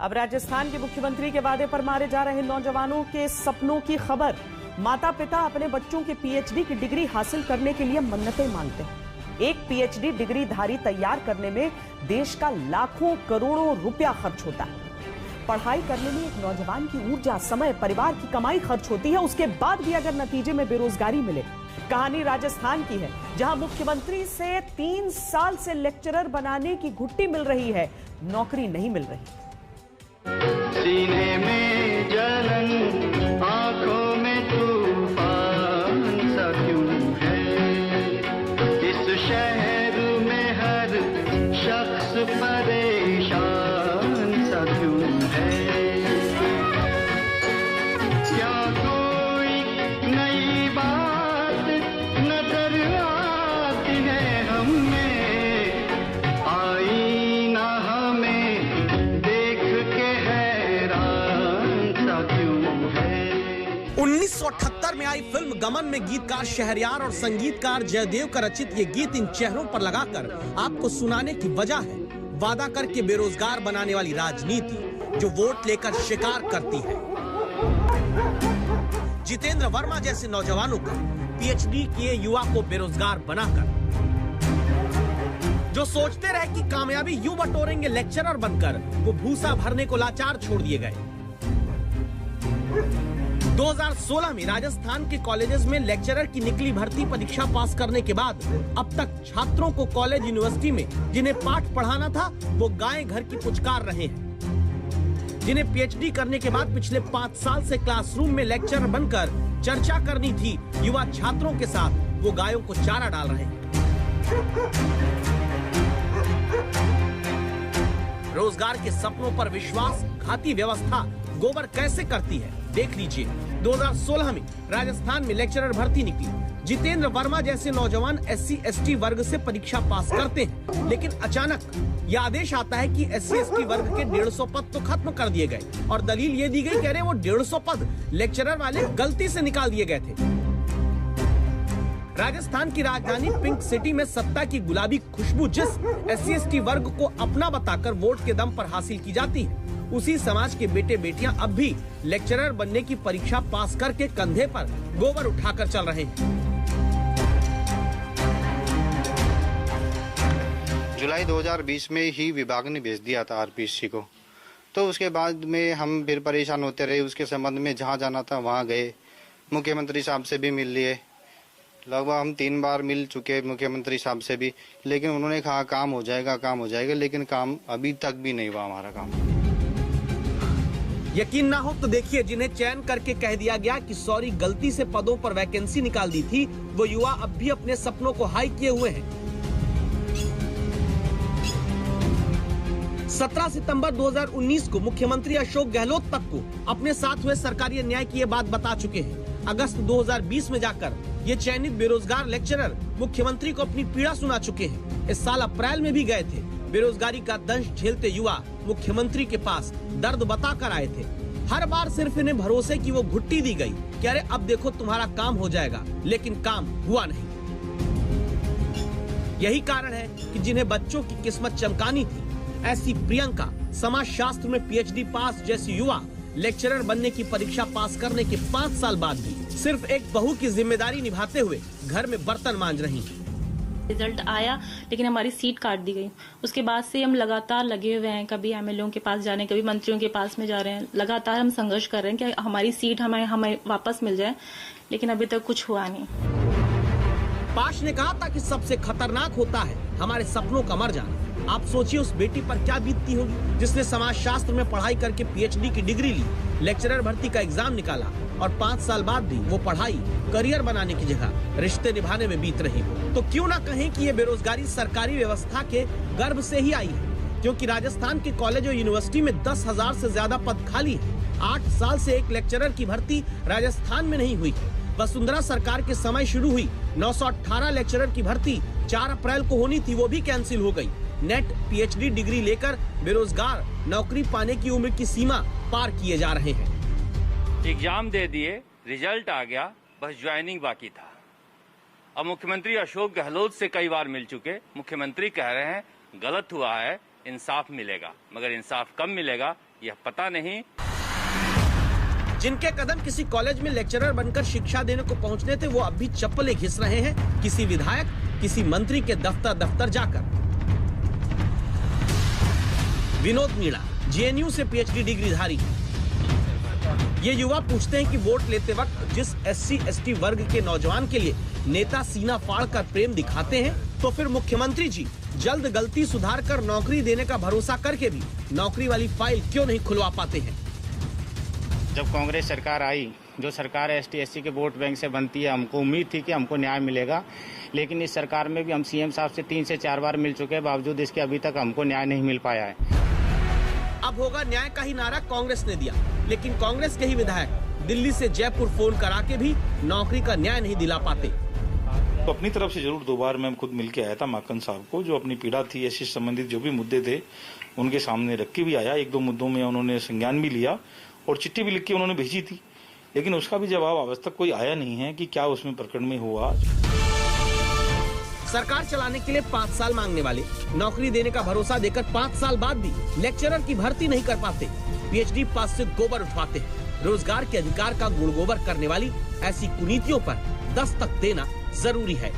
अब राजस्थान के मुख्यमंत्री के वादे पर मारे जा रहे नौजवानों के सपनों की खबर। माता पिता अपने बच्चों के पीएचडी की डिग्री हासिल करने के लिए मन्नतें मांगते हैं। एक पीएचडी डिग्री धारी तैयार करने में देश का लाखों करोड़ों रुपया खर्च होता है। पढ़ाई करने में एक नौजवान की ऊर्जा, समय, परिवार की कमाई खर्च होती है। उसके बाद भी अगर नतीजे में बेरोजगारी मिले। कहानी राजस्थान की है, जहां मुख्यमंत्री से 3 साल से लेक्चरर बनाने की घुट्टी मिल रही है, नौकरी नहीं मिल रही। सीने में जलन, आंखों में तूफान सा क्यों है, इस शहर में हर शख्स परेशान सा क्यों है। क्या कोई नई बात नजर आती है हमें, आई ना हमें देख के हैरान सा क्यों है। 1978 में आई फिल्म गमन में गीतकार शहरयार और संगीतकार जयदेव का रचित ये गीत इन चेहरों पर लगाकर आपको सुनाने की वजह है वादा करके बेरोजगार बनाने वाली राजनीति जो वोट लेकर शिकार करती है। जितेंद्र वर्मा जैसे नौजवानों का पीएचडी किए युवा को बेरोजगार बनाकर, जो सोचते रहे कि कामयाबी यूं बटोरेंगे लेक्चरर बनकर, वो भूसा भरने को लाचार छोड़ दिए गए। 2016 में राजस्थान के कॉलेजेस में लेक्चरर की निकली भर्ती परीक्षा पास करने के बाद अब तक छात्रों को कॉलेज यूनिवर्सिटी में जिन्हें पाठ पढ़ाना था वो गाय घर की पुचकार रहे हैं। जिन्हें पीएचडी करने के बाद पिछले 5 साल से क्लासरूम में लेक्चरर बनकर चर्चा करनी थी युवा छात्रों के साथ, वो गायों को चारा डाल रहे हैं। रोजगार के सपनों पर विश्वास घाती व्यवस्था गोबर कैसे करती है, देख लीजिए। 2016 में राजस्थान में लेक्चरर भर्ती निकली। जितेंद्र वर्मा जैसे नौजवान SC/ST वर्ग से परीक्षा पास करते हैं, लेकिन अचानक यह आदेश आता है कि SC/ST वर्ग के 150 पद तो खत्म कर दिए गए और दलील ये दी गई, कह रहे वो 150 पद लेक्चरर वाले गलती से निकाल दिए गए थे। राजस्थान की राजधानी पिंक सिटी में सत्ता की गुलाबी खुशबू जिस SC/ST वर्ग को अपना बताकर वोट के दम पर हासिल की जाती है, उसी समाज के बेटे बेटियां अब भी लेक्चरर बनने की परीक्षा पास करके कंधे पर गोबर उठाकर चल रहे हैं। जुलाई 2020 में ही विभाग ने भेज दिया था RPSC को, तो उसके बाद में हम फिर परेशान होते रहे। उसके संबंध में जहां जाना था वहां गए, मुख्यमंत्री साहब से भी मिल लिए। लगभग हम 3 बार मिल चुके मुख्यमंत्री साहब से भी, लेकिन उन्होंने कहा काम हो जाएगा, लेकिन काम अभी तक भी नहीं हुआ हमारा काम। यकीन ना हो तो देखिए, जिन्हें चयन करके कह दिया गया कि सॉरी गलती से पदों पर वैकेंसी निकाल दी थी, वो युवा अब भी अपने सपनों को हाई किए हुए हैं। 17 सितंबर 2019 को मुख्यमंत्री अशोक गहलोत तक को अपने साथ हुए सरकारी अन्याय की ये बात बता चुके हैं। अगस्त 2020 में जाकर ये चयनित बेरोजगार लेक्चरर मुख्यमंत्री को अपनी पीड़ा सुना चुके हैं। इस साल अप्रैल में भी गए थे। बेरोजगारी का दंश झेलते युवा मुख्यमंत्री के पास दर्द बताकर आए थे। हर बार सिर्फ इन्हें भरोसे की वो घुट्टी दी गई कि अरे अब देखो तुम्हारा काम हो जाएगा, लेकिन काम हुआ नहीं। यही कारण है कि जिन्हें बच्चों की किस्मत चमकानी थी, ऐसी प्रियंका समाज शास्त्र में पीएचडी पास जैसी युवा लेक्चरर बनने की परीक्षा पास करने के 5 साल बाद भी सिर्फ एक बहू की जिम्मेदारी निभाते हुए घर में बर्तन मांज रही हैं। रिजल्ट आया लेकिन हमारी सीट काट दी गई। उसके बाद से हम लगातार लगे हुए हैं, कभी MLA के पास जा रहे हैं, कभी मंत्रियों के पास में जा रहे हैं। लगातार हम संघर्ष कर रहे हैं कि हमारी सीट हमें वापस मिल जाए, लेकिन अभी तक कुछ हुआ नहीं। पाश ने कहा था कि सबसे खतरनाक होता है हमारे सपनों का मर जाना। आप सोचिए उस बेटी पर क्या बीतती होगी जिसने समाज शास्त्र में पढ़ाई करके पीएचडी की डिग्री ली, लेक्चरर भर्ती का एग्जाम निकाला और 5 साल बाद भी वो पढ़ाई करियर बनाने की जगह रिश्ते निभाने में बीत रही हो। तो क्यों ना कहें कि ये बेरोजगारी सरकारी व्यवस्था के गर्भ से ही आई है, क्योंकि राजस्थान के कॉलेज और यूनिवर्सिटी में 10,000 से ज्यादा पद खाली है। 8 साल से एक लेक्चरर की भर्ती राजस्थान में नहीं हुई। वसुंधरा सरकार के समय शुरू हुई 918 लेक्चरर की भर्ती 4 अप्रैल को होनी थी, वो भी कैंसिल हो गई। नेट पीएचडी डिग्री लेकर बेरोजगार नौकरी पाने की उम्र की सीमा पार किए जा रहे हैं। एग्जाम दे दिए, रिजल्ट आ गया, बस ज्वाइनिंग बाकी था। अब मुख्यमंत्री अशोक गहलोत से कई बार मिल चुके, मुख्यमंत्री कह रहे हैं गलत हुआ है, इंसाफ मिलेगा, मगर इंसाफ कब मिलेगा यह पता नहीं। जिनके कदम किसी कॉलेज में लेक्चरर बनकर शिक्षा देने को पहुंचने थे, वो अब भी चप्पलें घिस रहे हैं किसी विधायक, किसी मंत्री के दफ्तर जाकर। विनोद मीणा जेएनयू से पीएचडी डिग्रीधारी। ये युवा पूछते हैं कि वोट लेते वक्त जिस SC/ST वर्ग के नौजवान के लिए नेता सीना फाड़ कर प्रेम दिखाते हैं, तो फिर मुख्यमंत्री जी जल्द गलती सुधार कर नौकरी देने का भरोसा करके भी नौकरी वाली फाइल क्यों नहीं खुलवा पाते हैं। जब कांग्रेस सरकार आई, जो सरकार ST/SC के वोट बैंक से बनती है, हमको उम्मीद थी कि हमको न्याय मिलेगा, लेकिन इस सरकार में भी हम CM साहब से 3 से 4 बार मिल चुके हैं, बावजूद इसके अभी तक हमको न्याय नहीं मिल पाया है। अब होगा न्याय का ही नारा कांग्रेस ने दिया, लेकिन कांग्रेस के ही विधायक दिल्ली से जयपुर फोन करा के भी नौकरी का न्याय नहीं दिला पाते। तो अपनी तरफ से जरूर 2 बार मैं खुद मिल के आया था माकन साहब को, जो अपनी पीड़ा थी, SC संबंधित जो भी मुद्दे थे उनके सामने रख के भी आया। 1-2 मुद्दों में उन्होंने संज्ञान भी लिया और चिट्ठी भी लिख के उन्होंने भेजी थी, लेकिन उसका भी जवाब आज तक कोई आया नहीं है कि क्या उसमें प्रकरण में हुआ। सरकार चलाने के लिए 5 साल मांगने वाले, नौकरी देने का भरोसा देकर 5 साल बाद भी लेक्चरर की भर्ती नहीं कर पाते, PhD पास से गोबर उठवाते हैं। रोजगार के अधिकार का गुण गोबर करने वाली ऐसी कुनीतियों पर दस्तक देना जरूरी है।